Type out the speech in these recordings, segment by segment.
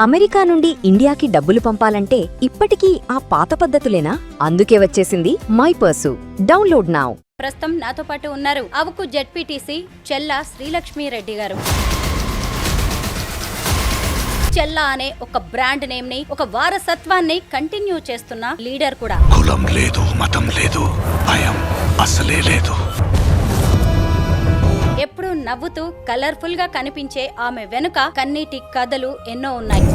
America నుండి ఇండియాకి డబ్బులు పంపాలంటే ఇప్పటికీ ఆ పాత పద్ధతులేనా? అందుకే వచ్చేసింది మై పర్సు. Download now. ప్రస్తుతం నాతో పాటు ఉన్నారు అవుకు జెడ్పీటీసీ చెల్లా శ్రీలక్ష్మి రెడ్డి గారు. చెల్లా అనే ఒక బ్రాండ్ నేమ్ ని, ఒక వారసత్వాన్ని కంటిన్యూ చేస్తున్న లీడర్ కూడా. కులం లేదు, మతం లేదు, భయం అసలే లేదు. ఎప్పుడు నవ్వుతూ కలర్ఫుల్ గా కనిపించే ఆమె వెనుక కన్నీటి కథలు ఎన్నో ఉన్నాయి.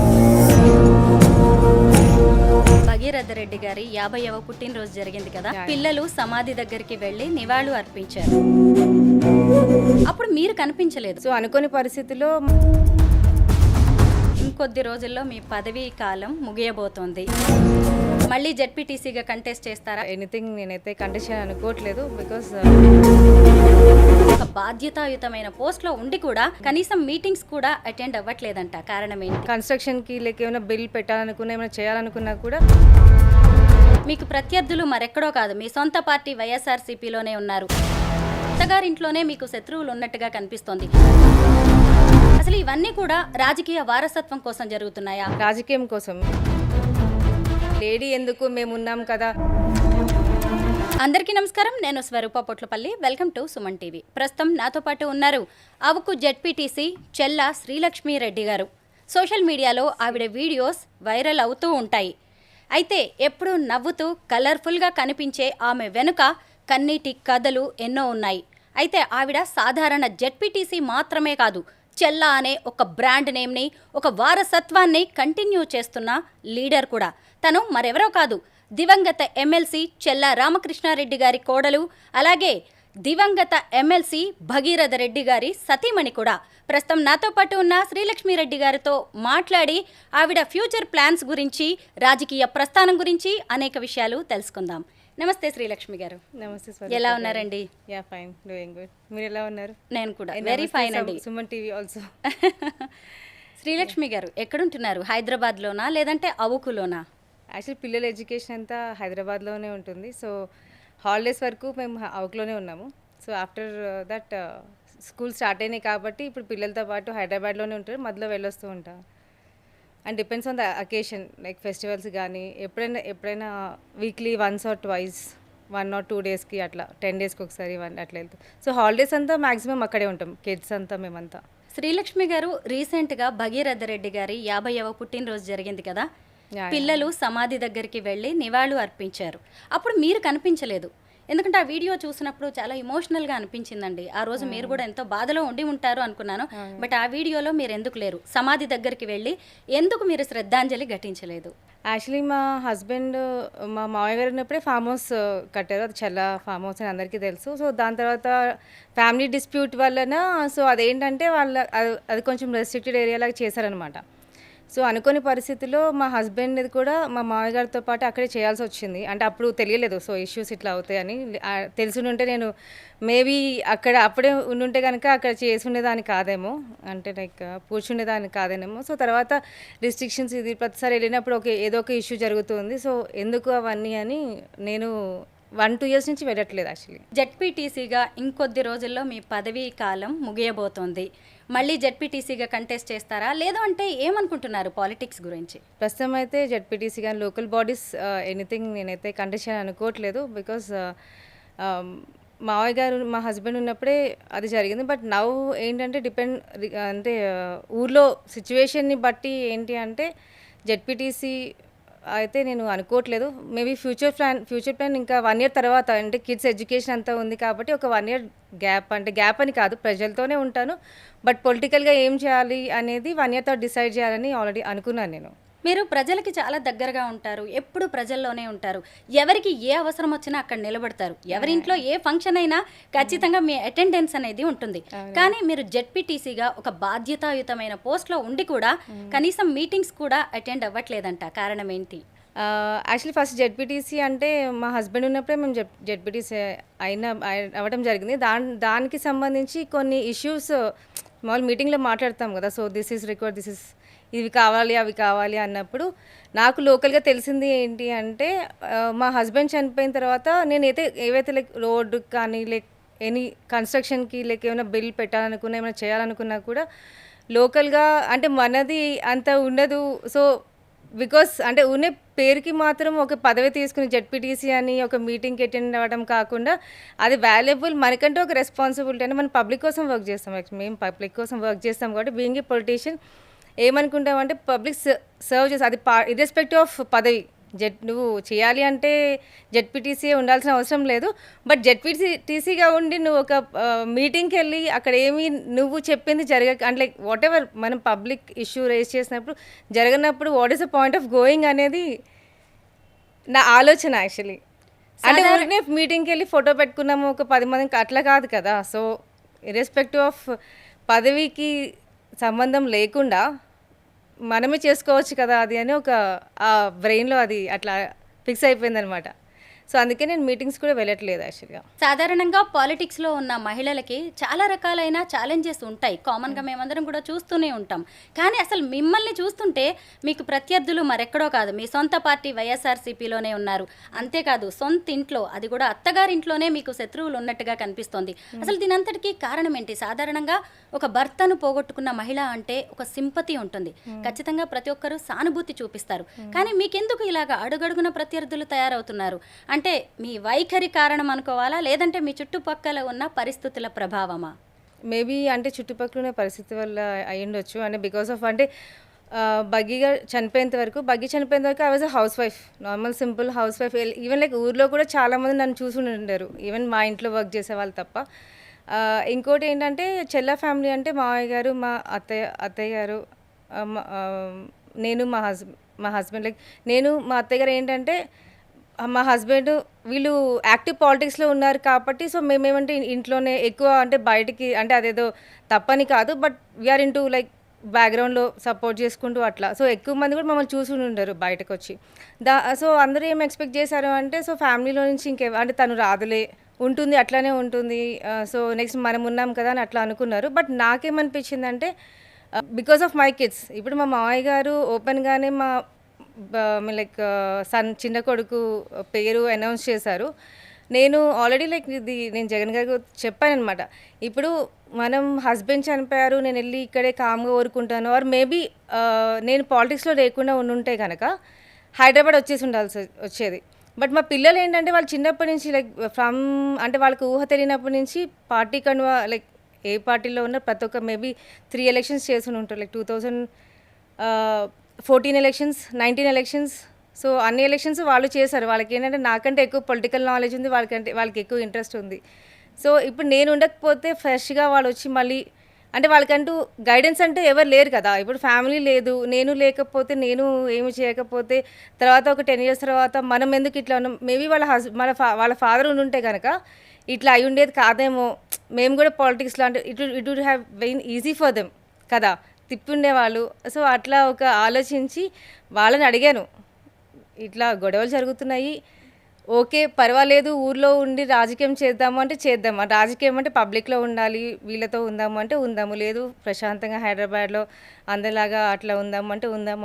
భగీరథ రెడ్డి గారి 50వ పుట్టినరోజు జరిగింది కదా, పిల్లలు సమాధి దగ్గరికి వెళ్లి నివాళులు అర్పించారు. అప్పుడు మీరు కనిపించలేదు. సో అనుకోని పరిస్థితుల్లో ఇంకొద్ది రోజుల్లో మీ పదవీ కాలం ముగియబోతోంది. మళ్ళీ జెడ్పీటీసీగా కంటెస్ట్ చేస్తారా? ఎనీథింగ్ నేనైతే కంటెస్ట్ అనుకోవట్లేదు. బికాస్ ఒక బాధ్యతాయుతమైన పోస్ట్ లో ఉండి కూడా కనీసం మీటింగ్స్ కూడా అటెండ్ అవ్వట్లేదంట. కారణం ఏంటి? కన్స్ట్రక్షన్ కి లేక ఏమైనా బిల్ పెట్టాలనుకున్నా, ఏమైనా చేయాలనుకున్నా కూడా మీకు ప్రత్యర్థులు మరెక్కడో కాదు, మీ సొంత పార్టీ వైఎస్ఆర్సీపీలోనే ఉన్నారు. అత్తగారింట్లోనే మీకు శత్రువులు ఉన్నట్టుగా కనిపిస్తోంది. అసలు ఇవన్నీ కూడా రాజకీయ వారసత్వం కోసం జరుగుతున్నాయా? రాజకీయం కోసం లేడీ ఎందుకు, మేము ఉన్నాం కదా. అందరికీ నమస్కారం, నేను Swaroopa Potlapalli. Welcome to Suman TV. ప్రస్తుతం నాతో పాటు ఉన్నారు అవుకు జెడ్పీటీసీ చెల్లా శ్రీలక్ష్మి రెడ్డి గారు. సోషల్ మీడియాలో ఆవిడ వీడియోస్ వైరల్ అవుతూ ఉంటాయి. అయితే ఎప్పుడూ నవ్వుతూ కలర్ఫుల్గా కనిపించే ఆమె వెనుక కన్నీటి కథలు ఎన్నో ఉన్నాయి. అయితే ఆవిడ సాధారణ జెడ్పీటీసీ మాత్రమే కాదు, చెల్లా అనే ఒక బ్రాండ్ నేమ్ని, ఒక వారసత్వాన్ని కంటిన్యూ చేస్తున్న లీడర్ కూడా. తను మరెవరో కాదు, దివంగత ఎమ్మెల్సీ చెల్లా రామకృష్ణారెడ్డి గారి కోడలు, అలాగే దివంగత ఎమ్మెల్సీ భగీరథ రెడ్డి గారి సతీమణి కూడా. ప్రస్తుతం నాతో పాటు ఉన్న శ్రీలక్ష్మి రెడ్డి గారితో మాట్లాడి ఆవిడ ఫ్యూచర్ ప్లాన్స్ గురించి, రాజకీయ ప్రస్థానం గురించి అనేక విషయాలు తెలుసుకుందాం. నమస్తే శ్రీలక్ష్మి గారు. నమస్తే. ఎలా ఉన్నారండి? Yeah fine, doing good. మీరు ఎలా ఉన్నారు? నేను కూడా వెరీ ఫైన్ అండి. Suman TV also. శ్రీలక్ష్మి గారు ఎక్కడుంటున్నారు? హైదరాబాద్లోనా లేదంటే అవుకులోనా? యాక్చువల్లీ పిల్లల ఎడ్యుకేషన్ అంతా హైదరాబాద్లోనే ఉంటుంది. సో హాలిడేస్ వరకు మేము అవుకులోనే ఉన్నాము. So after that school start అయినాయి కాబట్టి ఇప్పుడు పిల్లలతో పాటు హైదరాబాద్లోనే ఉంటారు, మధ్యలో వెళ్ళొస్తూ ఉంటాం. And depends on the occasion, like festivals కానీ ఎప్పుడైనా weekly once or twice, 1 or 2 daysకి అట్లా, 10 daysకి ఒకసారి అట్లా వెళ్తాం. సో హాలిడేస్ అంతా మ్యాక్సిమం అక్కడే ఉంటాం, కిడ్స్ అంతా మేమంతా. శ్రీలక్ష్మి గారు, రీసెంట్గా భగీరథ రెడ్డి గారి 50వ పుట్టినరోజు జరిగింది కదా, పిల్లలు సమాధి దగ్గరికి వెళ్ళి నివాళులు అర్పించారు. అప్పుడు మీరు కనిపించలేదు. ఎందుకంటే ఆ వీడియో చూసినప్పుడు చాలా ఇమోషనల్గా అనిపించిందండి. ఆ రోజు మీరు కూడా ఎంతో బాధలో ఉండి ఉంటారు అనుకున్నాను. బట్ ఆ వీడియోలో మీరు ఎందుకు లేరు? సమాధి దగ్గరికి వెళ్ళి ఎందుకు మీరు శ్రద్ధాంజలి ఘటించలేదు? యాక్చువల్లీ మా హస్బెండ్, మా మామయ్య గారు ఉన్నప్పుడే ఫామ్ హౌస్ కట్టారు. అది చాలా ఫామ్ హౌస్ అని అందరికీ తెలుసు. సో దాని తర్వాత ఫ్యామిలీ డిస్ప్యూట్ వలన, సో అదేంటంటే అది కొంచెం రెస్ట్రిక్టెడ్ ఏరియా లాగా చేశారనమాట. సో అనుకోని పరిస్థితుల్లో మా హస్బెండ్ కూడా మా మామయ్య గారితో పాటు అక్కడే చేయాల్సి వచ్చింది. అంటే అప్పుడు తెలియలేదు సో ఇష్యూస్ ఇట్లా అవుతాయని. తెలిసి నేను మేబీ అప్పుడే ఉండుంటే కనుక అక్కడ చేసి ఉండేదాన్ని కాదేమో, అంటే లైక్ కూర్చుండేదాన్ని కాదేమో. సో తర్వాత రిస్ట్రిక్షన్స్, ఇది ప్రతిసారి వెళ్ళినప్పుడు ఏదో ఒక ఇష్యూ జరుగుతుంది. సో ఎందుకు అవన్నీ అని నేను 1-2 years నుంచి వెళ్ళట్లేదు యాక్చువల్లీ. జెడ్పీటీసీగా ఇంకొద్ది రోజుల్లో మీ పదవీ కాలం ముగియబోతోంది. మళ్ళీ జెడ్పీటీసీగా కంటెస్ట్ చేస్తారా, లేదు అంటే ఏమనుకుంటున్నారు పాలిటిక్స్ గురించి? ప్రస్తుతం అయితే జెడ్పీటీసీ కానీ లోకల్ బాడీస్ ఎనీథింగ్ నేనైతే కంటెస్ట్ అనుకోవట్లేదు. బికాస్ మావయ్య గారు, మా హస్బెండ్ ఉన్నప్పుడే అది జరిగింది. బట్ నవ్ ఏంటంటే అంటే ఊర్లో సిచ్యువేషన్ని బట్టి ఏంటి అంటే జెడ్పీటీసీ అయితే నేను అనుకోవట్లేదు. మేబీ ఫ్యూచర్ ప్లాన్ ఇంకా 1 year తర్వాత, అంటే కిడ్స్ ఎడ్యుకేషన్ అంతా ఉంది కాబట్టి ఒక 1 year గ్యాప్, అంటే గ్యాప్ అని కాదు, ప్రజలతోనే ఉంటాను. బట్ పొలిటికల్గా ఏం చేయాలి అనేది 1 year తర్వాత డిసైడ్ చేయాలని ఆల్రెడీ అనుకున్నాను నేను. మీరు ప్రజలకి చాలా దగ్గరగా ఉంటారు, ఎప్పుడు ప్రజల్లోనే ఉంటారు. ఎవరికి ఏ అవసరం వచ్చినా అక్కడ నిలబడతారు. ఎవరింట్లో ఏ ఫంక్షన్ అయినా ఖచ్చితంగా మీ అటెండెన్స్ అనేది ఉంటుంది. కానీ మీరు జెడ్పీటీసీగా ఒక బాధ్యతాయుతమైన పోస్ట్లో ఉండి కూడా కనీసం మీటింగ్స్ కూడా అటెండ్ అవ్వట్లేదంట. కారణం ఏంటి? యాక్చువల్లీ ఫస్ట్ జెడ్పీటీసీ అంటే మా హస్బెండ్ ఉన్నప్పుడే మేము జెడ్పీటీసీ అవ్వడం జరిగింది. దానికి సంబంధించి కొన్ని ఇష్యూస్ మామూలు మీటింగ్లో మాట్లాడతాం కదా. సో దిస్ ఈజ్ రిక్వైర్డ్, ఇవి కావాలి అవి కావాలి అన్నప్పుడు నాకు లోకల్గా తెలిసింది ఏంటి అంటే, మా హస్బెండ్ చనిపోయిన తర్వాత ఏవైతే లైక్ రోడ్డు కానీ, లైక్ ఎనీ కన్స్ట్రక్షన్కి, లైక్ ఏమైనా బిల్ పెట్టాలనుకున్నా, ఏమైనా చేయాలనుకున్నా కూడా లోకల్గా అంటే మనది అంత ఉండదు. సో బికాస్ అంటే ఉన్న పేరుకి మాత్రం ఒక పదవి తీసుకుని జెడ్పీటీసీ అని ఒక మీటింగ్కి అటెండ్ అవ్వడం కాకుండా అది వాల్యుబుల్ మనకంటే ఒక రెస్పాన్సిబిలిటీ అంటే మనం పబ్లిక్ కోసం వర్క్ చేస్తాం. యాక్చువల్లీ మేము పబ్లిక్ కోసం వర్క్ చేస్తాం కాబట్టి బీయింగ్ ఏ పొలిటీషియన్ ఏమనుకుంటామంటే పబ్లిక్ సర్వ్ చేసి అది ఇర్రెస్పెక్టివ్ ఆఫ్ పదవి నువ్వు చేయాలి అంటే జెడ్పీటీసీ ఉండాల్సిన అవసరం లేదు. బట్ జెడ్పీటీసీగా ఉండి నువ్వు ఒక మీటింగ్కి వెళ్ళి అక్కడ ఏమి నువ్వు చెప్పింది అంటే లైక్ వాట్ ఎవర్ మనం పబ్లిక్ ఇష్యూ రేస్ చేసినప్పుడు జరగనప్పుడు what is the point of going అనేది నా ఆలోచన యాక్చువల్లీ. అంటే ఊరినే మీటింగ్కి వెళ్ళి ఫోటో పెట్టుకున్నాము ఒక 10 మందికి అట్లా కాదు కదా. సో ఇర్రెస్పెక్టివ్ ఆఫ్ పదవికి సంబంధం లేకుండా మనమే చేసుకోవచ్చు కదా అది అని ఒక ఆ బ్రెయిన్లో అది అట్లా ఫిక్స్ అయిపోయిందనమాట. సో అందుకే నేను మీటింగ్స్ కూడా వెళ్ళట్లేదు యాక్చువల్గా. సాధారణంగా పాలిటిక్స్లో ఉన్న మహిళలకి చాలా రకాలైన ఛాలెంజెస్ ఉంటాయి. కామన్గా మేమందరం కూడా చూస్తూనే ఉంటాం. కానీ అసలు మిమ్మల్ని చూస్తుంటే మీకు ప్రత్యర్థులు మరెక్కడో కాదు, మీ సొంత పార్టీ వైఎస్ఆర్సీపీలోనే ఉన్నారు. అంతేకాదు సొంత ఇంట్లో, అది కూడా అత్తగారింట్లోనే మీకు శత్రువులు ఉన్నట్టుగా కనిపిస్తోంది. అసలు దీనంతటికీ కారణం ఏంటి? సాధారణంగా ఒక భర్తను పోగొట్టుకున్న మహిళ అంటే ఒక సింపతి ఉంటుంది, ఖచ్చితంగా ప్రతి ఒక్కరూ సానుభూతి చూపిస్తారు. కానీ మీకెందుకు ఇలాగ అడుగడుగున ప్రత్యర్థులు తయారవుతున్నారు? అంటే మీ వైఖరి కారణం అనుకోవాలా, లేదంటే మీ చుట్టుపక్కల ఉన్న పరిస్థితుల ప్రభావమా? మేబీ అంటే చుట్టుపక్కల ఉన్న పరిస్థితి వల్ల అయి ఉండొచ్చు. అంటే బికాస్ ఆఫ్ అంటే బగ్గీగా చనిపోయేంత వరకు I was a house wife, normal simple house wife. Even like ఊర్లో కూడా చాలామంది నన్ను చూసి ఉండరు, ఈవెన్ మా ఇంట్లో వర్క్ చేసేవాళ్ళు తప్ప. ఇంకోటి ఏంటంటే చెల్ల ఫ్యామిలీ అంటే మావయ్య గారు, మా అత్తయ్య గారు, నేను మా హస్బెండ్ లైక్ నేను మా అత్తయ్య గారు ఏంటంటే మా హస్బెండ్ వీళ్ళు యాక్టివ్ పాలిటిక్స్లో ఉన్నారు కాబట్టి సో మేమేమంటే ఇంట్లోనే ఎక్కువ అంటే బయటికి అంటే అదేదో తప్పని కాదు, బట్ వీఆర్ ఇంటూ లైక్ బ్యాక్గ్రౌండ్లో సపోర్ట్ చేసుకుంటూ అట్లా. సో ఎక్కువ మంది కూడా మమ్మల్ని చూసి ఉండరు బయటకు వచ్చి. సో అందరూ ఏం ఎక్స్పెక్ట్ చేశారు అంటే సో ఫ్యామిలీలో నుంచి అంటే తను రాదులే, ఉంటుంది అట్లానే ఉంటుంది, సో నెక్స్ట్ మనం ఉన్నాం కదా అని అట్లా అనుకున్నారు. బట్ నాకేమనిపించిందంటే బికాస్ ఆఫ్ మై కిడ్స్, ఇప్పుడు మా మావయ్య గారు ఓపెన్గానే లైక్ చిన్న కొడుకు పేరు అనౌన్స్ చేశారు. నేను ఆల్రెడీ లైక్ నేను జగన్ గారికి చెప్పానమాట, ఇప్పుడు మనం హస్బెండ్ చనిపోయారు, నేను వెళ్ళి ఇక్కడే కామ్గా ఊరుకుంటాను, ఆర్ మేబీ నేను పాలిటిక్స్లో లేకుండా ఉండుంటే కనుక హైదరాబాద్ వచ్చేది. బట్ మా పిల్లలు ఏంటంటే వాళ్ళు చిన్నప్పటి నుంచి లైక్ అంటే వాళ్ళకి ఊహ తెలియనప్పటి నుంచి పార్టీ కనువ లైక్ ఏ పార్టీలో ఉన్న ప్రతి ఒక్క మేబీ 3 ఎలక్షన్స్ చేసి ఉంటారు, లైక్ 2014 ఎలక్షన్స్, 19 ఎలక్షన్స్. సో అన్ని ఎలక్షన్స్ వాళ్ళు చేశారు. వాళ్ళకి ఏంటంటే నాకంటే ఎక్కువ పొలిటికల్ నాలెడ్జ్ ఉంది, వాళ్ళకి ఎక్కువ ఇంట్రెస్ట్ ఉంది. సో ఇప్పుడు నేను ఉండకపోతే ఫ్రెష్గా వాళ్ళు వచ్చి మళ్ళీ అంటే వాళ్ళకంటూ గైడెన్స్ అంటే ఎవరు లేరు కదా. ఇప్పుడు ఫ్యామిలీ లేదు, నేను లేకపోతే నేను ఏమి చేయకపోతే తర్వాత ఒక 10 years తర్వాత మనం ఎందుకు ఇట్లా ఉన్నాం, మేబీ వాళ్ళ ఫాదర్ ఉండుంటే కనుక ఇట్లా అయి ఉండేది కాదేమో, మేము కూడా పాలిటిక్స్లో అంటే it would have very easy for them కదా, తిప్పుండేవాళ్ళు. సో అట్లా ఒక ఆలోచించి వాళ్ళని అడిగాను, ఇట్లా గొడవలు జరుగుతున్నాయి, ఓకే పర్వాలేదు ఊర్లో ఉండి రాజకీయం చేద్దాము అంటే చేద్దాము, రాజకీయం అంటే పబ్లిక్లో ఉండాలి, వీళ్ళతో ఉందాము అంటే ఉందాము, లేదు ప్రశాంతంగా హైదరాబాద్లో అందరిలాగా అట్లా ఉందాము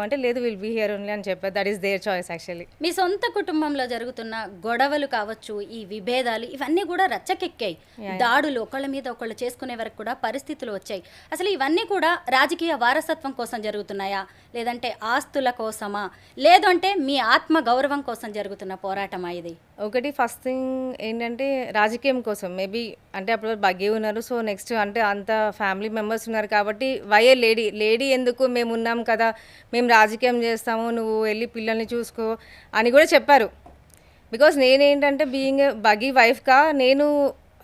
అంటే లేదు, విల్ బీ హియర్ ఓన్లీ అని చెప్పారు. That is their choice actually. మీ సొంత కుటుంబంలో జరుగుతున్న గొడవలు కావచ్చు, ఈ విభేదాలు ఇవన్నీ కూడా రచ్చకెక్కాయి, దాడులు ఒకళ్ళ మీద ఒకళ్ళు చేసుకునే వరకు కూడా పరిస్థితులు వచ్చాయి. అసలు ఇవన్నీ కూడా రాజకీయ వారసత్వం కోసం జరుగుతున్నాయా, లేదంటే ఆస్తుల కోసమా, లేదు అంటే మీ ఆత్మ గౌరవం కోసం జరుగుతున్న పోరాటమా? ఇది ఒకటి ఫస్ట్ థింగ్ ఏంటంటే రాజకీయం కోసం మేబీ అంటే అప్పుడు బగ్గే ఉన్నారు, సో నెక్స్ట్ అంటే అంత ఫ్యామిలీ మెంబర్స్ ఉన్నారు కాబట్టి వైఏ లేడీ ఎందుకు, మేము ఉన్నాం కదా, మేము రాజకీయం చేస్తాము, నువ్వు వెళ్ళి పిల్లల్ని చూసుకో అని కూడా చెప్పారు. బికాస్ నేనేంటంటే బీయింగ్ బగ్గీ వైఫ్గా నేను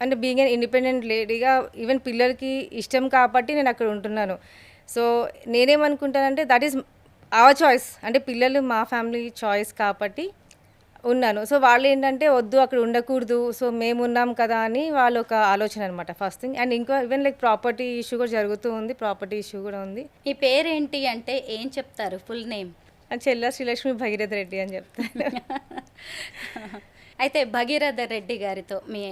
అంటే బీయింగ్ ఇండిపెండెంట్ లేడీగా ఈవెన్ పిల్లలకి ఇష్టం కాబట్టి నేను అక్కడ ఉంటున్నాను. సో నేనేమనుకుంటానంటే దట్ ఈస్ అవర్ చాయిస్, అంటే పిల్లలు మా ఫ్యామిలీ చాయిస్ కాబట్టి ఉన్నాను. సో వాళ్ళు ఏంటంటే వద్దు అక్కడ ఉండకూడదు, సో మేము ఉన్నాం కదా అని వాళ్ళు ఒక ఆలోచన అనమాట ఫస్ట్ థింగ్. అండ్ ఇంకా ఈవెన్ లైక్ ప్రాపర్టీ ఇష్యూ కూడా జరుగుతూ ఉంది, ప్రాపర్టీ ఇష్యూ కూడా ఉంది. ఈ పేరేంటి అంటే ఏం చెప్తారు ఫుల్ నేమ్? చెల్ల శ్రీలక్ష్మి భగీరథ రెడ్డి అని చెప్తారు. అయితే భగీరథ రెడ్డి గారితో మీ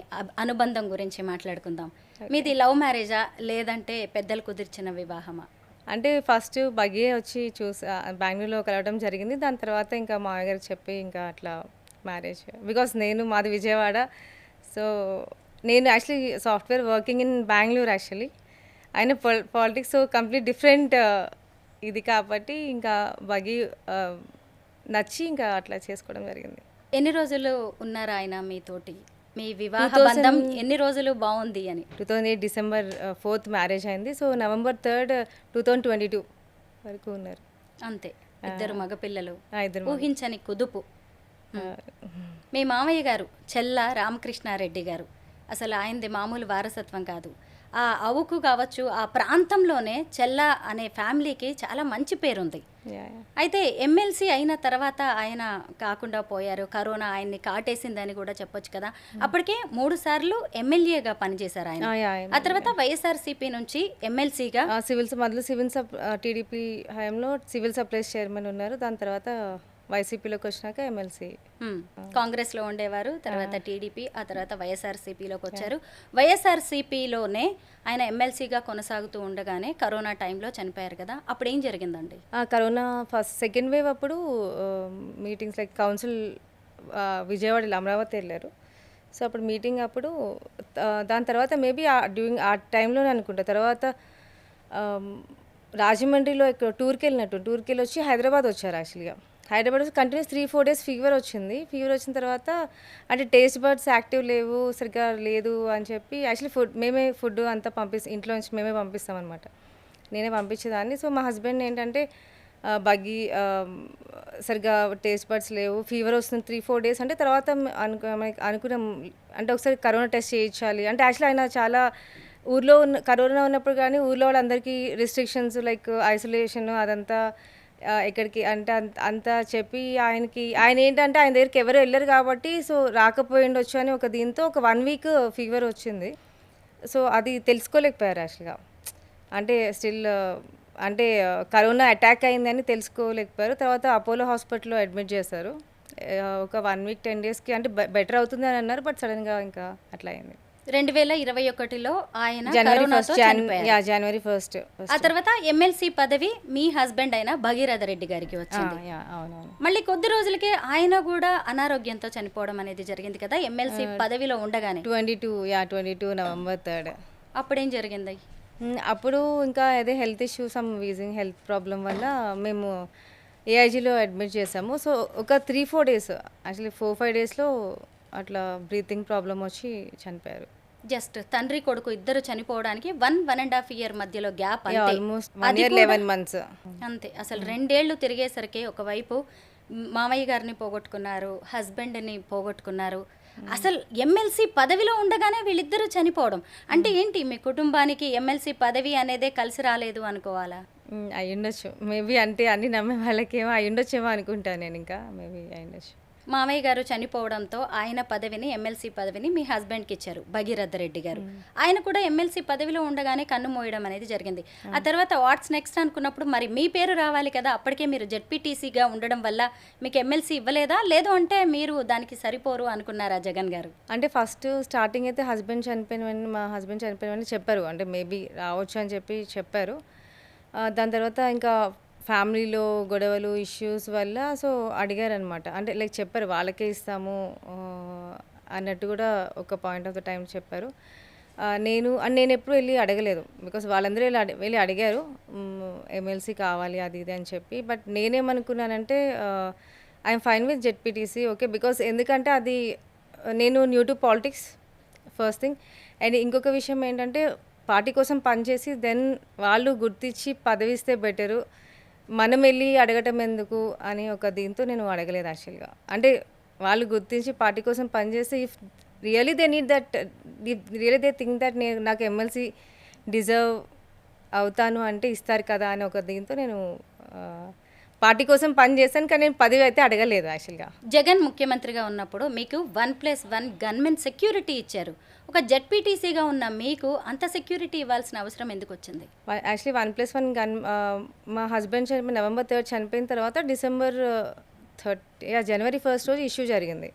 అనుబంధం గురించి మాట్లాడుకుందాం. మీది లవ్ మ్యారేజా లేదంటే పెద్దలు కుదిర్చిన వివాహమా? అంటే ఫస్ట్ బగ్గే వచ్చి బెంగళూరులో కలవడం జరిగింది, దాని తర్వాత ఇంకా మామయ్య గారు చెప్పి ఇంకా అట్లా మ్యారేజ్. బికాస్ మాది విజయవాడ, సో నేను actually software working in Bengaluru actually. ఆయన పాలిటిక్స్ కంప్లీట్ డిఫరెంట్ ఇది కాబట్టి ఇంకా బగి నచ్చి ఇంకా అట్లా చేసుకోవడం జరిగింది. ఎన్ని రోజులు ఉన్నారు ఆయన మీతోటి? మీ వివాహ బంధం ఎన్ని రోజులు బాగుంది అని? 2008 డిసెంబర్ 4th మ్యారేజ్ అయింది. సో November 3rd 2022 వరకు ఉన్నారు. అంతే, ఇద్దరు మగపిల్లలు, ఇద్దరు ఊహించని కుదుపు. మీ మామయ్య గారు చెల్ల రామకృష్ణారెడ్డి గారు, అసలు ఆయనది మామూలు వారసత్వం కాదు. ఆ అవుకు కావచ్చు, ఆ ప్రాంతంలోనే చెల్ల అనే ఫ్యామిలీకి చాలా మంచి పేరుంది. అయితే ఎమ్మెల్సీ అయిన తర్వాత ఆయన కాకుండా పోయారు, కరోనా ఆయన్ని కాటేసిందని కూడా చెప్పొచ్చు కదా. అప్పటికే 3 సార్లు ఎమ్మెల్యేగా పనిచేశారు ఆయన. ఆ తర్వాత వైఎస్ఆర్సీపీ నుంచి ఎమ్మెల్సీగా మొదలు టీడీపీ హయాంలో సివిల్ సప్లైస్ చైర్మన్ ఉన్నారు. దాని తర్వాత వైసీపీలోకి వచ్చినాక ఎమ్మెల్సీ. కాంగ్రెస్లో ఉండేవారు, తర్వాత టీడీపీ, ఆ తర్వాత వైఎస్ఆర్సీపీలోకి వచ్చారు. వైఎస్ఆర్సీపీలోనే ఆయన ఎమ్మెల్సీగా కొనసాగుతూ ఉండగానే కరోనా టైంలో చనిపోయారు కదా. అప్పుడు ఏం జరిగిందండి? కరోనా సెకండ్ వేవ్ అప్పుడు మీటింగ్స్ లైక్ కౌన్సిల్ విజయవాడలో అమరావతి వెళ్ళారు. సో అప్పుడు మీటింగ్ అప్పుడు దాని తర్వాత మేబీ డ్యూరింగ్ ఆ టైంలోనే అనుకుంటా. తర్వాత రాజమండ్రిలో టూర్కి వెళ్ళి వచ్చి హైదరాబాద్ వచ్చారు. యాక్చువల్గా హైదరాబాద్ కంటిన్యూస్ 3-4 డేస్ ఫీవర్ వచ్చింది. ఫీవర్ వచ్చిన తర్వాత అంటే టేస్ట్ బర్డ్స్ యాక్టివ్ లేవు, సరిగ్గా లేదు అని చెప్పి యాక్చువల్లీ మేమే ఫుడ్ అంతా ఇంట్లో నుంచి మేమే పంపిస్తామన్నమాట. నేనే పంపించేదాన్ని. సో మా హస్బెండ్ ఏంటంటే బగ్గి సరిగ్గా టేస్ట్ బర్డ్స్ లేవు, ఫీవర్ వస్తుంది 3-4 డేస్ అంటే తర్వాత అనుకున్నాం అంటే ఒకసారి కరోనా టెస్ట్ చేయించాలి అంటే. యాక్చువల్లీ ఆయన చాలా ఊర్లో కరోనా ఉన్నప్పుడు కానీ ఊర్లో వాళ్ళందరికీ రిస్ట్రిక్షన్స్ లైక్ ఐసోలేషన్ అదంతా ఎక్కడికి అంటే అంతా చెప్పి ఆయన ఏంటంటే ఆయన దగ్గరికి ఎవరు వెళ్ళరు కాబట్టి సో రాకపోయిండొచ్చు అని దీంతో ఒక 1 వీక్ ఫీవర్ వచ్చింది. సో అది తెలుసుకోలేకపోయారు యాక్చువల్గా. అంటే స్టిల్ అంటే కరోనా అటాక్ అయిందని తెలుసుకోలేకపోయారు. తర్వాత అపోలో హాస్పిటల్లో అడ్మిట్ చేశారు. ఒక 1 వీక్ 10 డేస్కి అంటే బెటర్ అవుతుంది అని అన్నారు. బట్ సడన్గా ఇంకా అట్లా అయింది. 2021లో ఆయన జనవరి 1st. ఆ తర్వాత ఎమ్మెల్సీ పదవి మీ హస్బెండ్ అయిన భగీరథ రెడ్డి గారికి వచ్చింది. మళ్ళీ కొద్ది రోజులకే ఆయన కూడా అనారోగ్యంతో చనిపోవడం అనేది జరిగింది కదా ఎమ్మెల్సీ పదవిలో ఉండగానే. 22 November 3rd. అప్పుడేం జరిగింది? అప్పుడు ఇంకా అదే health issue, some wheezing health problem వల్ల మేము ఏఐజీలో అడ్మిట్ చేసాము. సో ఒక 3-4 డేస్ యాక్చువల్లీ 4-5 డేస్లో అట్లా బ్రీతింగ్ ప్రాబ్లం వచ్చి చనిపోయారు. జస్ట్ తండ్రి కొడుకు ఇద్దరు చనిపోవడానికి 1.5 year మధ్యలో గ్యాప్, ఆల్మోస్ట్ 1 year 11 months అంతే. అసలు 2 ఏళ్ళు తిరిగేసరికి ఒకవైపు మామయ్య గారిని పోగొట్టుకున్నారు, హస్బెండ్ని పోగొట్టుకున్నారు. అసలు ఎమ్మెల్సీ పదవిలో ఉండగానే వీళ్ళిద్దరూ చనిపోవడం అంటే ఏంటి? మీ కుటుంబానికి ఎమ్మెల్సీ పదవి అనేదే కలిసి రాలేదు అనుకోవాలా? అయ్యుండొచ్చు మేబీ. అంటే అన్ని నమ్మే వాళ్ళకేమో అయ్యుండొచ్చేమో అనుకుంటాను నేను. ఇంకా మేబీ అయ్యుండొచ్చు. మామయ్య గారు చనిపోవడంతో ఆయన పదవిని ఎమ్మెల్సీ పదవిని మీ హస్బెండ్కి ఇచ్చారు భగీరథ రెడ్డి గారు. ఆయన కూడా ఎమ్మెల్సీ పదవిలో ఉండగానే కన్ను మోయడం అనేది జరిగింది. ఆ తర్వాత వాట్స్ నెక్స్ట్ అనుకున్నప్పుడు మరి మీ పేరు రావాలి కదా. అప్పటికే మీరు జెడ్పీటీసీగా ఉండడం వల్ల మీకు ఎమ్మెల్సీ ఇవ్వలేదా? లేదు అంటే మీరు దానికి సరిపోరు అనుకున్నారా జగన్ గారు? అంటే ఫస్ట్ స్టార్టింగ్ అయితే మా హస్బెండ్ చనిపోయిన చెప్పారు, అంటే మేబీ రావచ్చు అని చెప్పారు. దాని తర్వాత ఇంకా ఫ్యామిలీలో గొడవలు ఇష్యూస్ వల్ల సో అడిగారనమాట. అంటే లైక్ చెప్పారు వాళ్ళకే ఇస్తాము అన్నట్టు కూడా ఒక పాయింట్ ఆఫ్ ద టైం చెప్పారు. నేను ఎప్పుడు వెళ్ళి అడగలేదు, బికాస్ వాళ్ళందరూ వెళ్ళి అడిగారు ఎమ్మెల్సీ కావాలి అది ఇది అని చెప్పి. బట్ నేనేమనుకున్నానంటే I'm fine with ZPTC, okay. Because ఎందుకంటే అది నేను new to politics first thing. And ఇంకొక విషయం ఏంటంటే పార్టీ కోసం పనిచేసి దెన్ వాళ్ళు గుర్తించి పదవిస్తే బెటరు, మనం వెళ్ళి అడగటం ఎందుకు అని దీంతో నేను అడగలేదు యాక్చువల్గా. అంటే వాళ్ళు గుర్తించి పార్టీ కోసం పనిచేసి if really they need that, really they think that నాకు ఎమ్మెల్సీ డిజర్వ్ అవుతాను అంటే ఇస్తారు కదా అని దీంతో నేను పార్టీ కోసం పని చేశాను. కానీ నేను పదవి అయితే అడగలేదు యాక్చువల్గా. జగన్ ముఖ్యమంత్రిగా ఉన్నప్పుడు మీకు 1+1 గన్మెన్ సెక్యూరిటీ ఇచ్చారు. ఒక జెడ్పీటీసీగా ఉన్న మీకు అంత సెక్యూరిటీ ఇవ్వాల్సిన అవసరం ఎందుకు వచ్చింది? యాక్చువల్లీ 1+1 గన్ మా హస్బెండ్ November 3rd చనిపోయిన తర్వాత January 1st రోజు ఇష్యూ జరిగింది.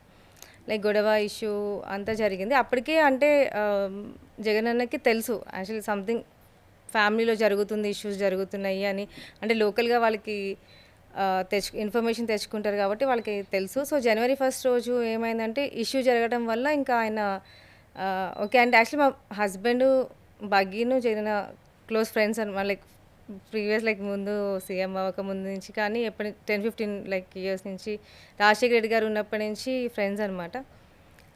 లైక్ గొడవ ఇష్యూ అంతా జరిగింది. అప్పటికే అంటే జగన్ అన్నకి తెలుసు యాక్చువల్లీ సంథింగ్ ఫ్యామిలీలో జరుగుతుంది, ఇష్యూస్ జరుగుతున్నాయి అని. అంటే లోకల్గా వాళ్ళకి ఇన్ఫర్మేషన్ తెచ్చుకుంటారు కాబట్టి వాళ్ళకి తెలుసు. సో January 1st రోజు ఏమైందంటే ఇష్యూ జరగడం వల్ల ఇంకా ఆయన ఓకే అంటే యాక్చువల్లీ మా హస్బెండ్ బగ్గీను జగన్ క్లోజ్ ఫ్రెండ్స్ అని లైక్ ప్రీవియస్ లైక్ ముందు సీఎం అవ్వక ముందు నుంచి కానీ ఎప్పటి 10-15 లైక్ ఇయర్స్ నుంచి రాజశేఖర రెడ్డి గారు ఉన్నప్పటి నుంచి ఫ్రెండ్స్ అనమాట.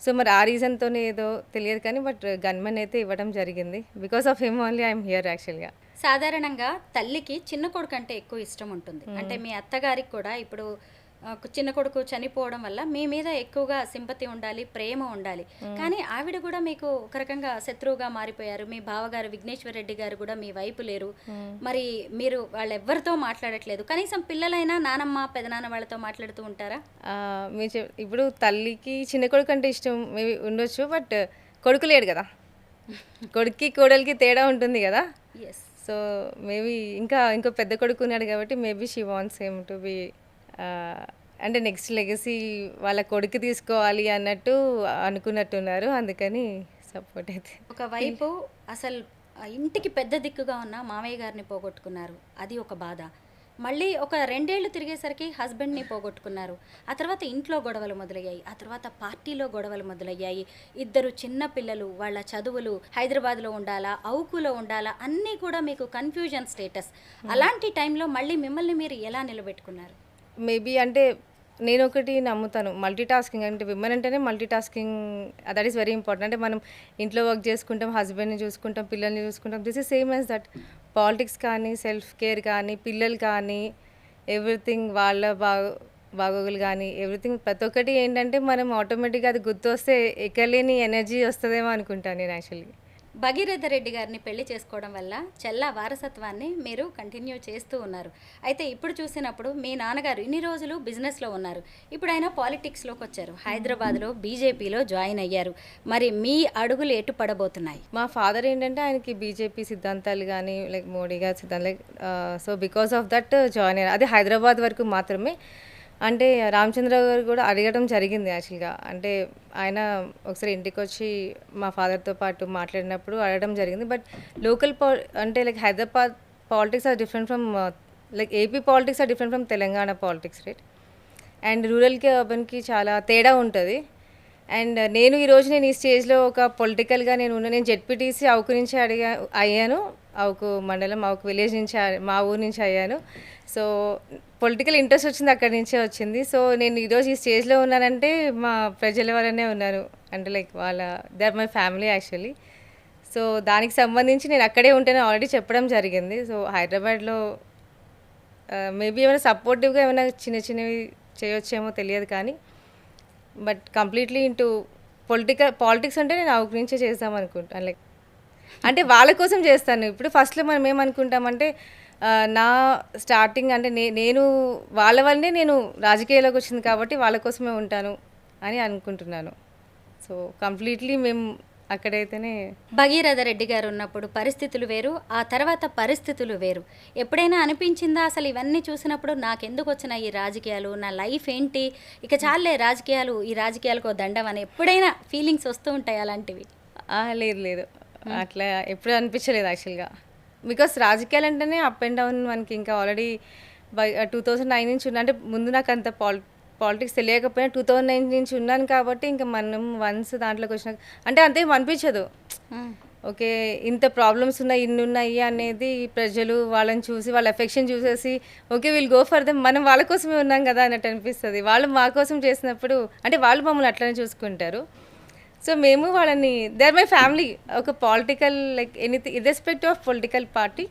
సో మరి ఆ రీజన్తోనే ఏదో తెలియదు కానీ బట్ గన్మెన్ అయితే ఇవ్వడం జరిగింది. Because of him only I'm here యాక్చువల్గా. సాధారణంగా తల్లికి చిన్న కొడుకు అంటే ఎక్కువ ఇష్టం ఉంటుంది. అంటే మీ అత్తగారికి కూడా ఇప్పుడు చిన్న కొడుకు చనిపోవడం వల్ల మీ మీద ఎక్కువగా సింపతి ఉండాలి, ప్రేమ ఉండాలి. కానీ ఆవిడ కూడా మీకు ఒక రకంగా శత్రువుగా మారిపోయారు. మీ బావగారు విఘ్నేశ్వర రెడ్డి గారు కూడా మీ వైపు లేరు. మరి మీరు వాళ్ళెవ్వరితో మాట్లాడట్లేదు. కనీసం పిల్లలైనా నానమ్మ పెదనాన్న వాళ్ళతో మాట్లాడుతూ ఉంటారా? మీరు ఇప్పుడు తల్లికి చిన్న కొడుకు అంటే ఇష్టం మేబీ ఉండొచ్చు, బట్ కొడుకు లేడు కదా, కొడుక్కి కోడలికి తేడా ఉంటుంది కదా. ఎస్. సో మేబీ ఇంకో పెద్ద కొడుకు ఉన్నాడు కాబట్టి maybe she wants him to be అంటే నెక్స్ట్ లెగసీ వాళ్ళ కొడుకు తీసుకోవాలి అన్నట్టు అనుకున్నట్టున్నారు. అందుకని సపోర్ట్ అయితే. ఒకవైపు అసలు ఇంటికి పెద్ద దిక్కుగా ఉన్న మామయ్య గారిని పోగొట్టుకున్నారు, అది ఒక బాధ. మళ్ళీ ఒక 2 ఏళ్ళు తిరిగేసరికి హస్బెండ్ని పోగొట్టుకున్నారు. ఆ తర్వాత ఇంట్లో గొడవలు మొదలయ్యాయి. ఆ తర్వాత పార్టీలో గొడవలు మొదలయ్యాయి. 2 చిన్న పిల్లలు, వాళ్ళ చదువులు, హైదరాబాద్లో ఉండాలా, అవుకులో ఉండాలా, అన్నీ కూడా మీకు కన్ఫ్యూజన్ స్టేటస్. అలాంటి టైంలో మళ్ళీ మిమ్మల్ని మీరు ఎలా నిలబెట్టుకున్నారు? మేబీ అంటే నేను ఒకటి నమ్ముతాను, మల్టీ టాస్కింగ్ అంటే విమెన్ అంటేనే multi tasking, that is very important. అంటే మనం ఇంట్లో వర్క్ చేసుకుంటాం, హస్బెండ్ని చూసుకుంటాం, పిల్లల్ని చూసుకుంటాం. This is same as that. Politics కానీ, సెల్ఫ్ కేర్ కానీ, పిల్లలు కానీ, ఎవ్రీథింగ్ వాళ్ళ బాగోగులు కానీ ఎవ్రీథింగ్ ప్రతి ఒక్కటి ఏంటంటే మనం ఆటోమేటిక్గా అది గుర్తు వస్తే ఎక్కలేని ఎనర్జీ వస్తుందేమో అనుకుంటాను నేను యాక్చువల్లీ. భగీరథ రెడ్డి గారిని పెళ్లి చేసుకోవడం వల్ల చెల్లా వారసత్వాన్ని మీరు కంటిన్యూ చేస్తూ ఉన్నారు. అయితే ఇప్పుడు చూసినప్పుడు మీ నాన్నగారు ఇన్ని రోజులు బిజినెస్లో ఉన్నారు, ఇప్పుడు ఆయన పాలిటిక్స్లోకి వచ్చారు, హైదరాబాద్లో బీజేపీలో జాయిన్ అయ్యారు. మరి మీ అడుగులు ఎటు పడబోతున్నాయి? మా ఫాదర్ ఏంటంటే ఆయనకి బీజేపీ సిద్ధాంతాలు కానీ లైక్ మోడీ గారి సిద్ధాంతాలు like so because of that join అయ్యారు. అది హైదరాబాద్ వరకు మాత్రమే. అంటే రామచంద్ర గారు కూడా అడగడం జరిగింది యాక్చువల్గా. అంటే ఆయన ఒకసారి ఇంటికి వచ్చి మా ఫాదర్తో పాటు మాట్లాడినప్పుడు అడగడం జరిగింది. బట్ లోకల్ అంటే like Hyderabad politics are different from like AP politics are different from Telangana politics right. And రూరల్కి అర్బన్కి చాలా తేడా ఉంటుంది. అండ్ నేను ఈ స్టేజ్లో ఒక పొలిటికల్గా నేను జెడ్పీటీసీ అవుకు నుంచి అయ్యాను. అవుకు మండలం, అవుకు విలేజ్ నుంచి, మా ఊరు నుంచి అయ్యాను. సో పొలిటికల్ ఇంట్రెస్ట్ వచ్చింది అక్కడి నుంచే వచ్చింది. సో నేను ఈరోజు ఈ స్టేజ్లో ఉన్నానంటే మా ప్రజల వల్లనే ఉన్నాను. అంటే like they are my family actually. So దానికి సంబంధించి నేను అక్కడే ఉంటేనే ఆల్రెడీ చెప్పడం జరిగింది. సో హైదరాబాద్లో మేబీ ఏమైనా సపోర్టివ్గా ఏమైనా చిన్నవి చేయొచ్చేమో తెలియదు కానీ బట్ కంప్లీట్లీ ఇంటూ పాలిటిక్స్ అంటే నేను అవుకు నుంచే చేద్దాం అనుకుంటాను. లైక్ అంటే వాళ్ళ కోసం చేస్తాను. ఇప్పుడు ఫస్ట్లో మనం ఏమనుకుంటామంటే నా స్టార్టింగ్ అంటే నేను వాళ్ళ వల్లనే నేను రాజకీయాల్లోకి వచ్చింది కాబట్టి వాళ్ళ కోసమే ఉంటాను అని అనుకుంటున్నాను. సో కంప్లీట్లీ మేము అక్కడైతేనే. భగీరథ రెడ్డి గారు ఉన్నప్పుడు పరిస్థితులు వేరు, ఆ తర్వాత పరిస్థితులు వేరు. ఎప్పుడైనా అనిపించిందా అసలు ఇవన్నీ చూసినప్పుడు నాకెందుకు వచ్చిన ఈ రాజకీయాలు, నా లైఫ్ ఏంటి, ఇక చాలే రాజకీయాలు, ఈ రాజకీయాలకు దండం అని ఎప్పుడైనా ఫీలింగ్స్ వస్తూ ఉంటాయి అలాంటివి? లేదు అట్లా ఎప్పుడు అనిపించలేదు యాక్చువల్గా. బికాస్ రాజకీయాలు అంటేనే అప్ అండ్ డౌన్ మనకి ఇంకా ఆల్రెడీ 2009 నుంచి అంటే ముందు నాకు అంత పాలిటిక్స్ తెలియకపోయినా 2009 నుంచి ఉన్నాను కాబట్టి ఇంకా మనం వన్స్ దాంట్లోకి వచ్చిన అంటే అంతేం అనిపించదు. ఓకే ఇంత ప్రాబ్లమ్స్ ఉన్నాయి, ఇన్ని ఉన్నాయి అనేది ప్రజలు వాళ్ళని చూసి వాళ్ళ ఎఫెక్షన్ చూసేసి okay will go for them, మనం వాళ్ళ కోసమే ఉన్నాం కదా అన్నట్టు అనిపిస్తుంది. వాళ్ళు మా కోసం చేసినప్పుడు అంటే వాళ్ళు మమ్మల్ని అట్లనే చూసుకుంటారు. సో మేము వాళ్ళని దే ఆర్ మై ఫ్యామిలీ. ఒక political like anything irrespective of political party.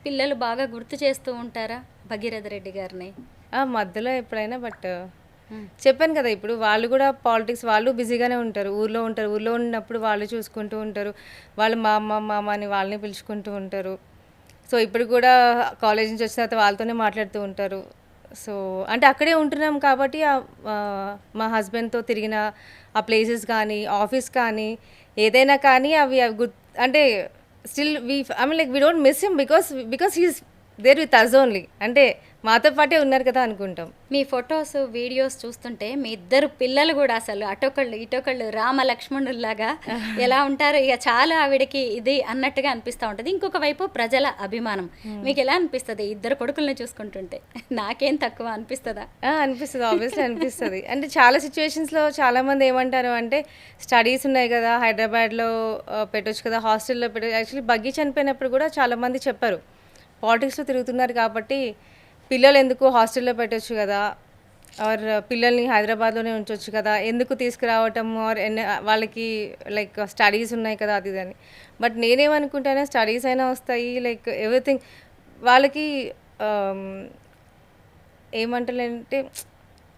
పిల్లలు బాగా గుర్తు చేస్తూ ఉంటారా భగీరథ రెడ్డి గారిని మధ్యలో ఎప్పుడైనా? బట్ చెప్పాను కదా ఇప్పుడు వాళ్ళు కూడా పాలిటిక్స్ వాళ్ళు బిజీగానే ఉంటారు, ఊర్లో ఉన్నప్పుడు వాళ్ళు చూసుకుంటూ ఉంటారు, వాళ్ళు మా అమ్మ అని వాళ్ళని పిలుచుకుంటూ ఉంటారు. సో ఇప్పుడు కూడా కాలేజ్ నుంచి వచ్చిన తర్వాత వాళ్ళతోనే మాట్లాడుతూ ఉంటారు. సో అంటే అక్కడే ఉంటున్నాం కాబట్టి మా హస్బెండ్తో తిరిగిన ఆ ప్లేసెస్ కానీ ఆఫీస్ కానీ ఏదైనా కానీ అవి అంటే still I mean like we don't miss him because he's there with us only, అంటే మాతో పాటే ఉన్నారు కదా అనుకుంటాం. మీ ఫొటోస్ వీడియోస్ చూస్తుంటే మీ ఇద్దరు పిల్లలు కూడా అసలు అటొకళ్ళు ఇటొకళ్ళు రామ లక్ష్మణుల్లాగా ఎలా ఉంటారు, ఇక చాలా ఆవిడకి ఇది అన్నట్టుగా అనిపిస్తూ ఉంటుంది. ఇంకొక వైపు ప్రజల అభిమానం. మీకు ఎలా అనిపిస్తుంది ఇద్దరు కొడుకుల్ని చూసుకుంటుంటే? నాకేం తక్కువ అనిపిస్తుందా? అనిపిస్తుంది, ఆబ్వియస్లీ అనిపిస్తుంది. అంటే చాలా సిచ్యువేషన్స్లో చాలామంది ఏమంటారు అంటే స్టడీస్ ఉన్నాయి కదా హైదరాబాద్లో పెట్టొచ్చు కదా, హాస్టల్లో పెట్టచ్చు. యాక్చువల్లీ బగ్గి చనిపోయినప్పుడు కూడా చాలామంది చెప్పారు పాలిటిక్స్లో తిరుగుతున్నారు కాబట్టి పిల్లలు ఎందుకు హాస్టల్లో పెట్టొచ్చు కదా, ఆర్ పిల్లల్ని హైదరాబాద్లోనే ఉంచవచ్చు కదా, ఎందుకు తీసుకురావటం, ఆర్ వాళ్ళకి లైక్ స్టడీస్ ఉన్నాయి కదా అది అని. బట్ నేనేమనుకుంటానే స్టడీస్ అయినా వస్తాయి, లైక్ ఎవ్రీథింగ్ వాళ్ళకి ఏమంటారంటే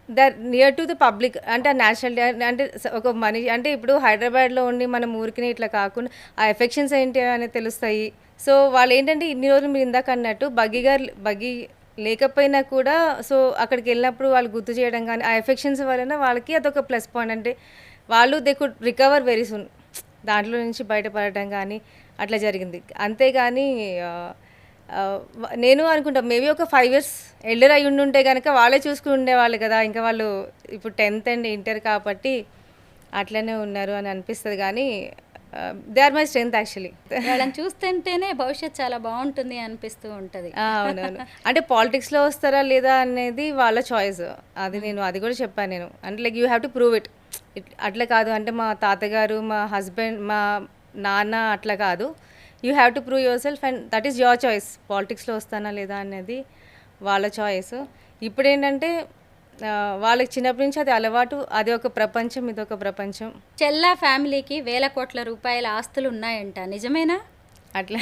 the near to the public, అంటే నేషనల్ అంటే ఒక మనిషి అంటే ఇప్పుడు హైదరాబాద్లో ఉండి మనం ఊరికి ఇట్లా కాకుండా ఆ ఎఫెక్షన్స్ ఏంటి అనేది తెలుస్తాయి. సో వాళ్ళు ఏంటంటే ఇన్ని రోజులు మీరు ఇందాక అన్నట్టు బగ్గి లేకపోయినా కూడా సో అక్కడికి వెళ్ళినప్పుడు వాళ్ళు గుర్తు చేయడం కానీ ఆ ఎఫెక్షన్స్ వలన వాళ్ళకి అదొక ప్లస్ పాయింట్. అంటే వాళ్ళు they could recover very soon, దాంట్లో నుంచి బయటపడటం కానీ అట్లా జరిగింది. అంతేగాని నేను అనుకుంటా మేబీ ఒక 5 years ఎల్డర్ అయి ఉంటే కనుక వాళ్ళే చూసుకుని ఉండేవాళ్ళు కదా. ఇంకా వాళ్ళు ఇప్పుడు 10th అండ్ ఇంటర్ కాబట్టి అట్లనే ఉన్నారు అని అనిపిస్తుంది. కానీ they are my strength actually. వాళ్ళని చూస్తుంటేనే భవిష్యత్ చాలా బాగుంటుంది అనిపిస్తూ ఉంటుంది. అవునవును, అంటే పాలిటిక్స్లో వస్తారా లేదా అనేది వాళ్ళ చాయిస్. అది కూడా చెప్పాను నేను. అంటే like you have to prove it. అట్లా కాదు అంటే మా తాతగారు, మా హస్బెండ్, మా నాన్న అట్లా కాదు. You have to prove your self and that is your choice. పాలిటిక్స్లో వస్తానా లేదా అనేది వాళ్ళ చాయిస్. ఇప్పుడు ఏంటంటే వాళ్ళకి చిన్నప్పటి నుంచి అది అలవాటు, అది ఒక ప్రపంచం, ఇదొక ప్రపంచం. చెల్లా ఫ్యామిలీకి 1,000 కోట్ల రూపాయల ఆస్తులు ఉన్నాయంట, నిజమేనా? అట్లా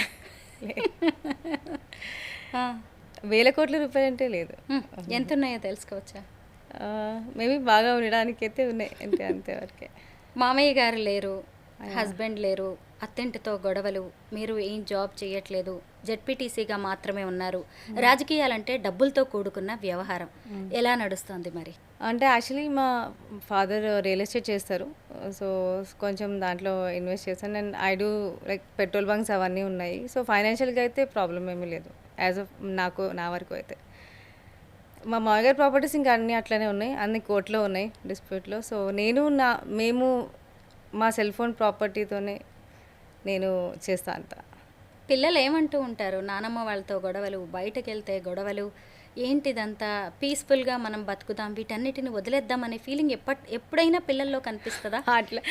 1,000 కోట్ల రూపాయలు అంటే లేదు. ఎంత ఉన్నాయో తెలుసుకోవచ్చా? మేబీ బాగా ఉండడానికైతే ఉన్నాయి, అంటే అంతేవరకే. మామయ్య గారు లేరు, హస్బెండ్ లేరు, అత్తింటితో గొడవలు, మీరు ఏం జాబ్ చేయట్లేదు, జెడ్పీటీసీగా మాత్రమే ఉన్నారు. రాజకీయాలంటే డబ్బులతో కూడుకున్న వ్యవహారం. ఎలా నడుస్తుంది మరి? అంటే యాక్చువల్లీ మా ఫాదర్ రియల్ ఎస్టేట్ చేస్తారు. సో కొంచెం దాంట్లో ఇన్వెస్ట్ చేస్తాను. And I do like petrol bunks అవన్నీ ఉన్నాయి. సో ఫైనాన్షియల్గా అయితే ప్రాబ్లం ఏమీ లేదు యాజ్ ఆఫ్ నా వరకు అయితే. మా మామగారి ప్రాపర్టీస్ ఇంకా అన్నీ అట్లనే ఉన్నాయి, అన్ని కోర్టులో ఉన్నాయి డిస్ప్యూట్లో. సో మేము మా సెల్ ఫోన్ ప్రాపర్టీతోనే నేను చేస్తా అంతా. పిల్లలు ఏమంటూ ఉంటారు? నానమ్మ వాళ్ళతో గొడవలు, బయటకు వెళ్తే గొడవలు, ఏంటిదంతా పీస్ఫుల్గా మనం బతుకుదాం, వీటన్నిటిని వదిలేద్దాం అనే ఫీలింగ్ ఎప్పుడైనా పిల్లల్లో కనిపిస్తుందా? అట్లా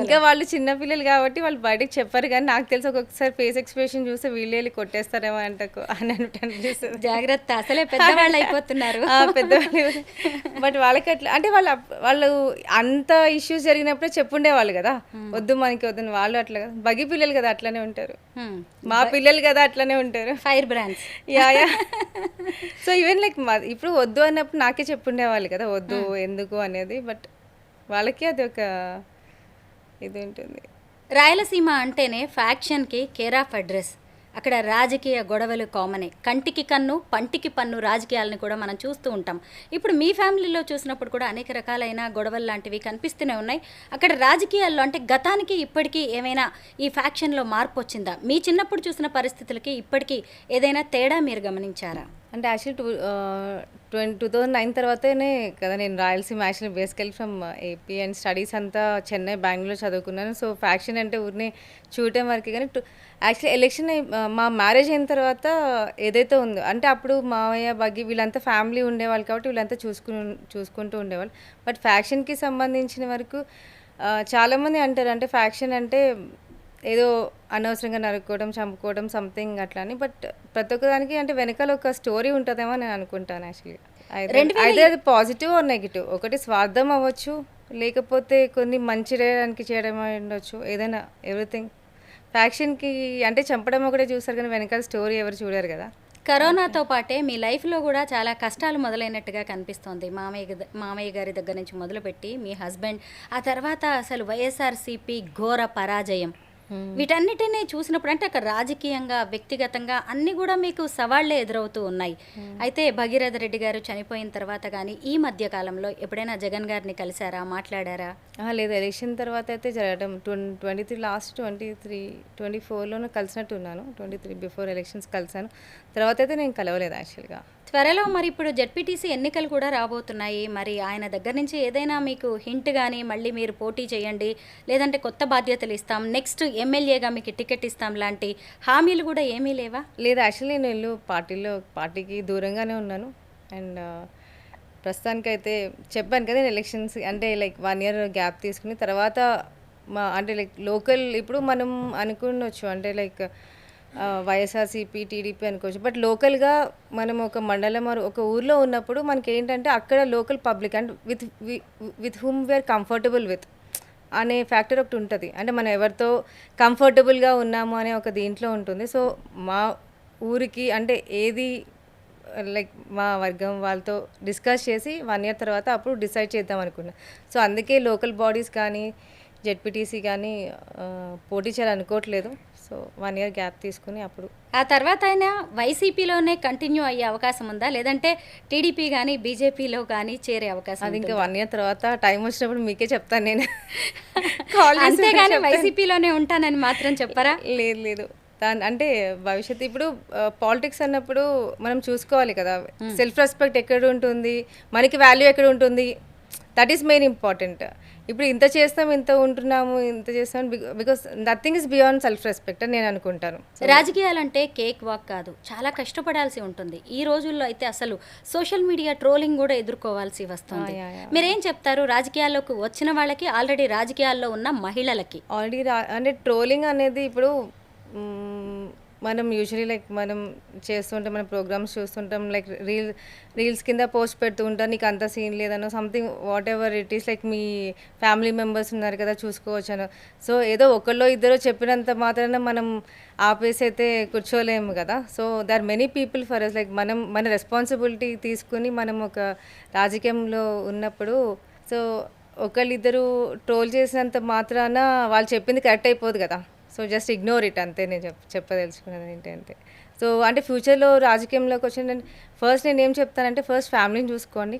ఇంకా వాళ్ళు చిన్న పిల్లలు కాబట్టి వాళ్ళు బయటకు చెప్పారు. కానీ నాకు తెలిసి ఒక్కొక్కసారి ఫేస్ ఎక్స్ప్రెషన్ చూస్తే వీళ్ళు వెళ్ళి కొట్టేస్తారేమో అంటకు అని అనిపిస్తుంది. జాగ్రత్త, అసలే పెద్దవాళ్ళు అయిపోతున్నారు. పెద్దవాళ్ళు. బట్ వాళ్ళకి అట్లా అంటే వాళ్ళు అంత ఇష్యూస్ జరిగినప్పుడే చెప్పుండేవాళ్ళు కదా, వద్దు మనకి వద్దని. వాళ్ళు అట్లా కదా, బగి పిల్లలు కదా అట్లనే ఉంటారు, మా పిల్లలు కదా అట్లనే ఉంటారు. Fire brands. Yeah. So even like ఇప్పుడు వద్దు అన్నప్పుడు నాకే చెప్పుండేవాళ్ళు కదా వద్దు ఎందుకు అనేది. బట్ వాళ్ళకి అది ఒక ఇది ఉంటుంది. రాయలసీమ అంటేనే ఫ్యాక్షన్కి కేర్ ఆఫ్ అడ్రస్. అక్కడ రాజకీయ గొడవలు కామనే. కంటికి కన్ను పంటికి పన్ను రాజకీయాలను కూడా మనం చూస్తూ ఉంటాం. ఇప్పుడు మీ ఫ్యామిలీలో చూసినప్పుడు కూడా అనేక రకాలైన గొడవలు లాంటివి కనిపిస్తూనే ఉన్నాయి. అక్కడ రాజకీయాల్లో అంటే గతానికి ఇప్పటికీ ఏమైనా ఈ ఫ్యాక్షన్లో మార్పు వచ్చిందా? మీ చిన్నప్పుడు చూసిన పరిస్థితులకి ఇప్పటికీ ఏదైనా తేడా మీరు గమనించారా? అంటే యాక్చువల్లీ 2009 తర్వాతనే కదా నేను రాయలసీమ యాక్చువల్లీ బేసికల్ ఫ్రమ్ ఏపీ అండ్ స్టడీస్ అంతా చెన్నై, బెంగళూరు చదువుకున్నాను. సో ఫ్యాక్షన్ అంటే ఊరిని చూడటం వరకే. కానీ యాక్చువల్లీ ఎలక్షన్ మా మ్యారేజ్ అయిన తర్వాత ఏదైతే ఉందో అంటే అప్పుడు మావయ్య బగ్గి వీళ్ళంతా ఫ్యామిలీ ఉండేవాళ్ళు కాబట్టి వీళ్ళంతా చూసుకుంటూ ఉండేవాళ్ళు. బట్ ఫ్యాక్షన్కి సంబంధించిన వరకు చాలామంది అంటారు అంటే ఫ్యాక్షన్ అంటే ఏదో అనవసరంగా నరుక్కోవడం, చంపుకోవడం సంథింగ్ అట్లా అని. బట్ ప్రతి ఒక్కదానికి అంటే వెనకాల ఒక స్టోరీ ఉంటుందేమో నేను అనుకుంటాను యాక్చువల్లీ. అయితే అది పాజిటివ్ ఆర్ నెగిటివ్. ఒకటి స్వార్థం అవ్వచ్చు, లేకపోతే కొన్ని మంచి చేయడం ఉండొచ్చు, ఏదైనా ఎవ్రీథింగ్. ఫ్యాక్షన్కి అంటే చంపడం ఒకటే చూస్తారు కానీ వెనకాల స్టోరీ ఎవరు చూడరు కదా. కరోనాతో పాటే మీ లైఫ్లో కూడా చాలా కష్టాలు మొదలైనట్టుగా కనిపిస్తోంది. మామయ్య గారి దగ్గర నుంచి మొదలుపెట్టి మీ హస్బెండ్, ఆ తర్వాత అసలు వైఎస్ఆర్సీపీ ఘోర పరాజయం. వీటన్నిటిని చూసినప్పుడు అంటే అక్కడ రాజకీయంగా వ్యక్తిగతంగా అన్నీ కూడా మీకు సవాళ్లే ఎదురవుతూ ఉన్నాయి. అయితే భగీరథ రెడ్డి గారు చనిపోయిన తర్వాత కానీ ఈ మధ్య కాలంలో ఎప్పుడైనా జగన్ గారిని కలిసారా, మాట్లాడారా? లేదు, ఎలక్షన్ తర్వాత అయితే జరగడం 23 లాస్ట్ 24లోనూ కలిసినట్టు ఉన్నాను. 23 బిఫోర్ ఎలక్షన్స్ కలిసాను, తర్వాత అయితే నేను కలవలేదు యాక్చువల్గా. త్వరలో మరి ఇప్పుడు జెడ్పీటీసీ ఎన్నికలు కూడా రాబోతున్నాయి. మరి ఆయన దగ్గర నుంచి ఏదైనా మీకు హింట్ కానీ మళ్ళీ మీరు పోటీ చేయండి, లేదంటే కొత్త బాధ్యతలు ఇస్తాం, నెక్స్ట్ ఎమ్మెల్యేగా మీకు టికెట్ ఇస్తాం లాంటి హామీలు కూడా ఏమీ లేవా? లేదు, యాక్చువల్లీ నేను పార్టీకి దూరంగానే ఉన్నాను. అండ్ ప్రస్తుతానికైతే చెప్పాను కదా, నేను ఎలక్షన్స్ అంటే లైక్ 1 year గ్యాప్ తీసుకుని తర్వాత అంటే లైక్ లోకల్ ఇప్పుడు మనం అనుకునొచ్చు అంటే లైక్ వైఎస్ఆర్సీపీ, టీడీపీ అనుకోవచ్చు. బట్ లోకల్గా మనం ఒక మండలం ఒక ఊర్లో ఉన్నప్పుడు మనకి ఏంటంటే అక్కడ local public and with whom we are comfortable with అనే ఫ్యాక్టర్ ఒకటి ఉంటుంది. అంటే మనం ఎవరితో కంఫర్టబుల్గా ఉన్నాము అనే ఒక దీంట్లో ఉంటుంది. సో మా ఊరికి అంటే ఏది లైక్ మా వర్గం వాళ్ళతో డిస్కస్ చేసి 1 year తర్వాత అప్పుడు డిసైడ్ చేద్దాం అనుకున్నా. సో అందుకే లోకల్ బాడీస్ కానీ జెడ్పీటీసీ కానీ పోటీ చేయాలనుకోవట్లేదు. సో 1 year గ్యాప్ తీసుకుని అప్పుడు ఆ తర్వాత ఆయన వైసీపీలోనే కంటిన్యూ అయ్యే అవకాశం ఉందా, లేదంటే టీడీపీ కానీ బీజేపీలో కానీ చేరే అవకాశం? అది ఇంకా 1 year తర్వాత టైం వచ్చినప్పుడు మీకే చెప్తాను నేను. అంతేగాని వైసీపీలోనే ఉంటానని మాత్రం చెప్పరా? లేదు, అంటే భవిష్యత్తు ఇప్పుడు పాలిటిక్స్ అన్నప్పుడు మనం చూసుకోవాలి కదా, సెల్ఫ్ రెస్పెక్ట్ ఎక్కడ ఉంటుంది, మనకి వాల్యూ ఎక్కడ ఉంటుంది, దట్ ఈస్ మెయిన్ ఇంపార్టెంట్. ఇప్పుడు ఇంత చేస్తాం, ఇంత ఉంటున్నాము, ఇంత చేస్తాం because nothing is beyond self respect అని నేను అనుకుంటాను. రాజకీయాలంటే కేక్ వాక్ కాదు, చాలా కష్టపడాల్సి ఉంటుంది. ఈ రోజుల్లో అయితే అసలు సోషల్ మీడియా ట్రోలింగ్ కూడా ఎదుర్కోవాల్సి వస్తుంది. మీరేం చెప్తారు రాజకీయాల్లోకి వచ్చిన వాళ్ళకి, ఆల్రెడీ రాజకీయాల్లో ఉన్న మహిళలకి? అంటే ట్రోలింగ్ అనేది ఇప్పుడు మనం యూజువలీ లైక్ మనం చేస్తుంటాం, మన ప్రోగ్రామ్స్ చూస్తుంటాం, లైక్ రీల్స్ కింద పోస్ట్ పెడుతూ ఉంటాం, నీకు అంత సీన్ లేదనో something whatever it is, like మీ ఫ్యామిలీ మెంబర్స్ ఉన్నారు కదా చూసుకోవచ్చను. సో ఏదో ఒకళ్ళో ఇద్దరో చెప్పినంత మాత్రాన మనం ఆపేసి అయితే కూర్చోలేము కదా. So they are many people for us, like మనం మన రెస్పాన్సిబిలిటీ తీసుకుని మనం ఒక రాజకీయంలో ఉన్నప్పుడు సో ఒకళ్ళిద్దరు ట్రోల్ చేసినంత మాత్రాన వాళ్ళు చెప్పింది కరెక్ట్ అయిపోదు కదా. సో జస్ట్ ఇగ్నోర్ ఇట్, అంతే నేను చెప్పదలుచుకున్నది ఏంటంటే. సో అంటే ఫ్యూచర్లో రాజకీయంలోకి వచ్చిన ఫస్ట్ నేను ఏం చెప్తానంటే, ఫస్ట్ ఫ్యామిలీని చూసుకోండి,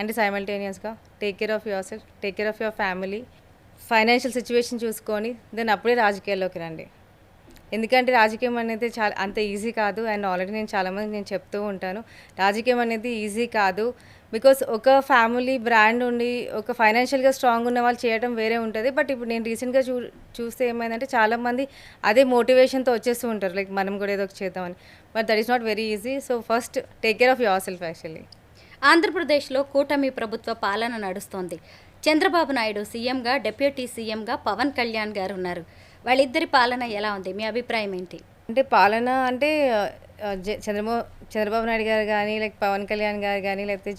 అంటే సైమల్టేనియస్గా take care of yourself, take care of your family, financial situation చూసుకొని దెన్ అప్పుడే రాజకీయాల్లోకి రండి. ఎందుకంటే రాజకీయం అనేది చాలా అంత ఈజీ కాదు. అండ్ ఆల్రెడీ నేను చాలామంది నేను చెప్తూ ఉంటాను, రాజకీయం అనేది ఈజీ కాదు. బికాస్ ఒక ఫ్యామిలీ బ్రాండ్ ఉండి ఒక ఫైనాన్షియల్గా స్ట్రాంగ్ ఉన్న వాళ్ళు చేయడం వేరే ఉంటుంది. బట్ ఇప్పుడు నేను రీసెంట్గా చూస్తే ఏమైందంటే చాలామంది అదే మోటివేషన్తో వచ్చేస్తూ ఉంటారు, లైక్ మనం కూడా ఏదో ఒకటి చేద్దామని. But that is not very easy. So first take care of your self. Actually ఆంధ్రప్రదేశ్లో కూటమి ప్రభుత్వ పాలన నడుస్తోంది. చంద్రబాబు నాయుడు సీఎంగా, డిప్యూటీ సీఎంగా పవన్ కళ్యాణ్ గారు ఉన్నారు. వాళ్ళిద్దరి పాలన ఎలా ఉంది, మీ అభిప్రాయం ఏంటి? అంటే పాలన అంటే చంద్రబాబు నాయుడు గారు కానీ, లైక్ పవన్ కళ్యాణ్ గారు కానీ, లేకపోతే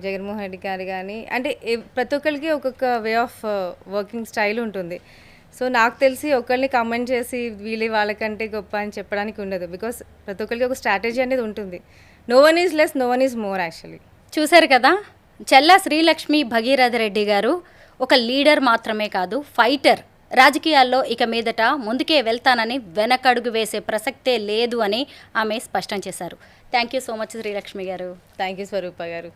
జగన్మోహన్ రెడ్డి గారు కానీ, అంటే ప్రతి ఒక్కరికి ఒక్కొక్క వే ఆఫ్ వర్కింగ్ స్టైల్ ఉంటుంది. సో నాకు తెలిసి ఒకరిని కమెంట్ చేసి వీళ్ళు వాళ్ళకంటే గొప్ప అని చెప్పడానికి ఉండదు. బికాస్ ప్రతి ఒక్కరికి ఒక స్ట్రాటజీ అనేది ఉంటుంది. No one is less, no one is more. Actually చూశారు కదా, చెల్లా శ్రీలక్ష్మి భగీరథ రెడ్డి గారు ఒక లీడర్ మాత్రమే కాదు, ఫైటర్. రాజకీయాల్లో ఇక మీదట ముందుకే వెళ్తానని వెనకడుగు వేసే ప్రసక్తే లేదు అని ఆమె స్పష్టం చేశారు. Thank you so much Srilakshmi గారు. థ్యాంక్ యూ స్వరూప గారు.